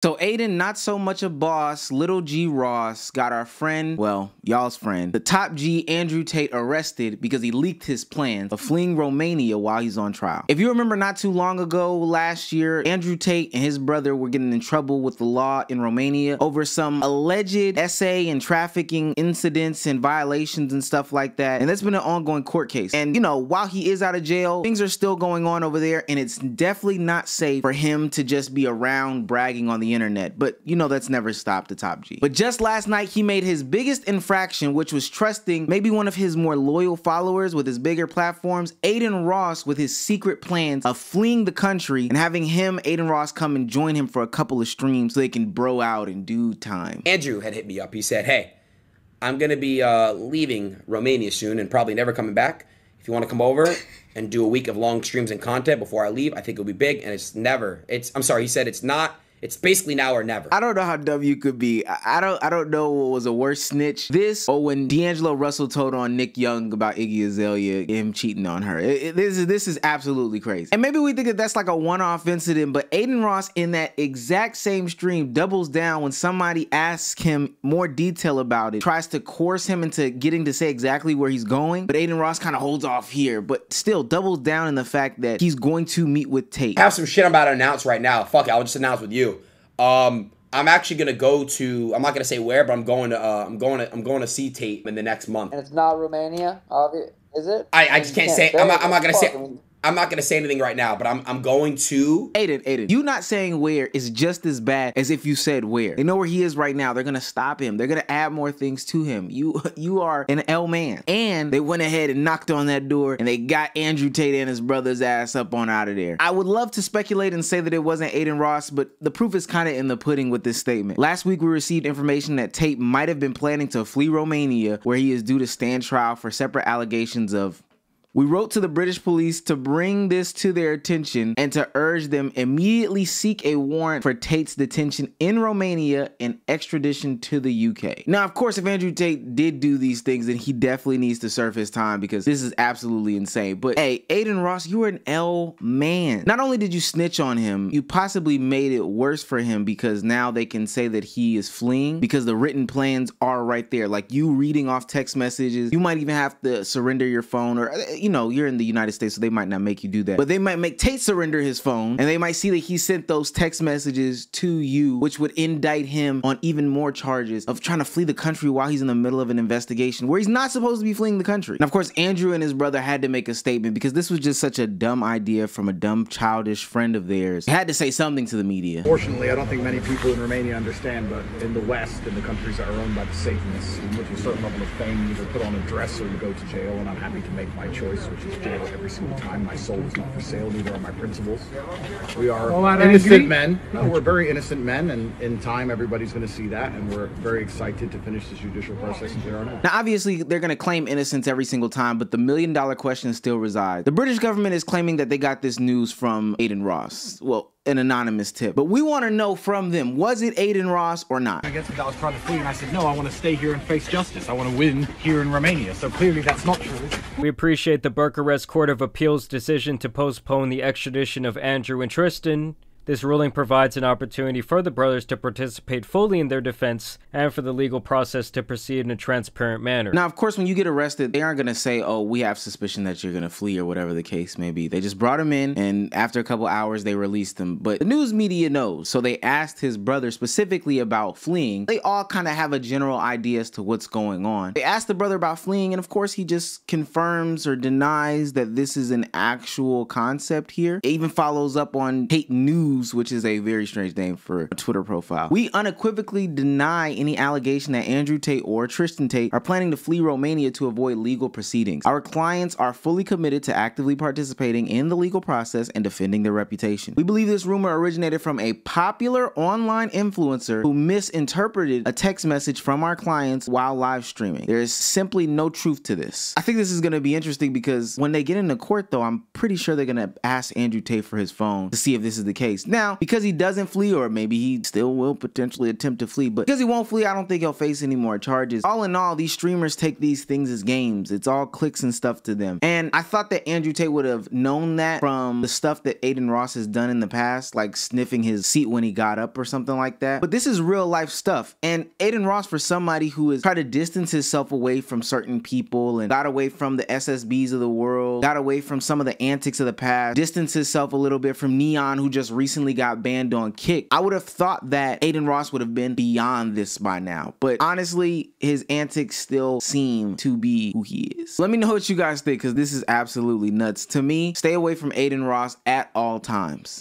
So Adin, not so much a boss, Little G Ross got our friend, well, y'all's friend, the top G Andrew Tate arrested because he leaked his plans of fleeing Romania while he's on trial. If you remember not too long ago, last year, Andrew Tate and his brother were getting in trouble with the law in Romania over some alleged essay and trafficking incidents and violations and stuff like that. And that's been an ongoing court case. And you know, while he is out of jail, things are still going on over there, and it's definitely not safe for him to just be around bragging on the internet, but you know that's never stopped the top G. But just last night he made his biggest infraction, which was trusting maybe one of his more loyal followers with his bigger platforms, Adin Ross, with his secret plans of fleeing the country and having him, Adin Ross, come and join him for a couple of streams so they can bro out in due time. Andrew had hit me up. He said, hey, I'm gonna be leaving Romania soon and probably never coming back. If you want to come over and do a week of long streams and content before I leave, I think it'll be big. And I'm sorry, he said it's basically now or never. I don't know how dumb you could be. I don't know what was a worse snitch. This or when D'Angelo Russell told on Nick Young about Iggy Azalea, him cheating on her. This is absolutely crazy. And maybe we think that that's like a one-off incident, but Adin Ross in that exact same stream doubles down when somebody asks him more detail about it, tries to coerce him into getting to say exactly where he's going, but Adin Ross kind of holds off here, but still doubles down in the fact that he's going to meet with Tate. I have some shit I'm about to announce right now. Fuck it, I'll just announce with you. I'm actually gonna go to. I'm not gonna say where, but I'm going to see Tate in the next month. And it's not Romania, is it? I just can't say. I'm not gonna say. I'm not gonna say anything right now, but I'm going to. Adin, you not saying where is just as bad as if you said where. They know where he is right now. They're gonna stop him. They're gonna add more things to him. You are an L man. And they went ahead and knocked on that door and they got Andrew Tate and his brother's ass up on out of there. I would love to speculate and say that it wasn't Adin Ross, but the proof is kind of in the pudding with this statement. Last week we received information that Tate might have been planning to flee Romania, where he is due to stand trial for separate allegations of. We wrote to the British police to bring this to their attention and to urge them immediately seek a warrant for Tate's detention in Romania and extradition to the UK. Now, of course, if Andrew Tate did do these things, then he definitely needs to serve his time because this is absolutely insane. But hey, Adin Ross, you were an L man. Not only did you snitch on him, you possibly made it worse for him because now they can say that he is fleeing because the written plans are right there. Like you reading off text messages, you might even have to surrender your phone or you know, you're in the United States, so they might not make you do that. But they might make Tate surrender his phone, and they might see that he sent those text messages to you, which would indict him on even more charges of trying to flee the country while he's in the middle of an investigation where he's not supposed to be fleeing the country. And of course, Andrew and his brother had to make a statement because this was just such a dumb idea from a dumb, childish friend of theirs. They had to say something to the media. Fortunately, I don't think many people in Romania understand, but in the West, in the countries that are owned by the Satanists, with a certain level of fame, you either put on a dress or you go to jail, and I'm happy to make my choice, which is jail every single time. My soul is not for sale, neither are my principles. We are innocent men. No, we're very innocent men, and in time, everybody's going to see that, and we're very excited to finish this judicial process and clear our name. Now, obviously, they're going to claim innocence every single time, but the million-dollar question still resides. The British government is claiming that they got this news from Adin Ross. Well, an anonymous tip. But we want to know from them, was it Adin Ross or not? I guess I was trying to flee, and I said, no, I want to stay here and face justice. I want to win here in Romania. So clearly that's not true. We appreciate the Bucharest Court of Appeal's decision to postpone the extradition of Andrew and Tristan. This ruling provides an opportunity for the brothers to participate fully in their defense and for the legal process to proceed in a transparent manner. Now, of course, when you get arrested, they aren't going to say, oh, we have suspicion that you're going to flee or whatever the case may be. They just brought him in, and after a couple hours, they released him. But the news media knows, so they asked his brother specifically about fleeing. They all kind of have a general idea as to what's going on. They asked the brother about fleeing, and of course, he just confirms or denies that this is an actual concept here. It even follows up on Tate News, which is a very strange name for a Twitter profile. We unequivocally deny any allegation that Andrew Tate or Tristan Tate are planning to flee Romania to avoid legal proceedings. Our clients are fully committed to actively participating in the legal process and defending their reputation. We believe this rumor originated from a popular online influencer who misinterpreted a text message from our clients while live streaming. There is simply no truth to this. I think this is going to be interesting because when they get into court, though, I'm pretty sure they're going to ask Andrew Tate for his phone to see if this is the case. face. Now, because he doesn't flee, or maybe he still will potentially attempt to flee, but because he won't flee, I don't think he'll face any more charges. All in all, these streamers take these things as games. It's all clicks and stuff to them. And I thought that Andrew Tate would have known that from the stuff that Adin Ross has done in the past, like sniffing his seat when he got up or something like that. But this is real life stuff. And Adin Ross, for somebody who has tried to distance himself away from certain people and got away from the SSBs of the world, got away from some of the antics of the past, distanced himself a little bit from Neon, who just recently got banned on Kick, I would have thought that Adin Ross would have been beyond this by now. But honestly, his antics still seem to be who he is. Let me know what you guys think, because this is absolutely nuts. To me, stay away from Adin Ross at all times.